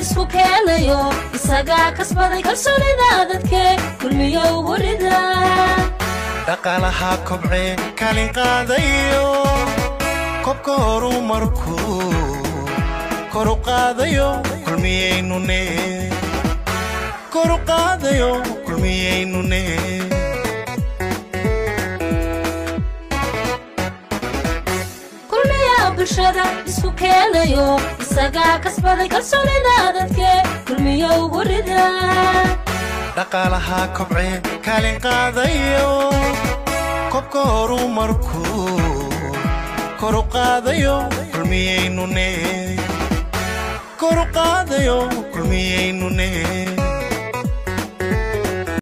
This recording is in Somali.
isku keenayo isaga kasbaday kalsoonida dadka kulmiyo warida dhaqaalaha kobce kaalin qaadayo kobka horumarku kor u qaadayo kulmiyeynune kor u qaadayo kulmiyeynune bulshada isku keenayo isaga kasbaday kalsoonida dadka kulmiyo warida dhaqaalaha kobce kaalin qaadayo kobka horumarku kor u qaadayo kulmiyeynune kor u qaadayo kulmiyeynune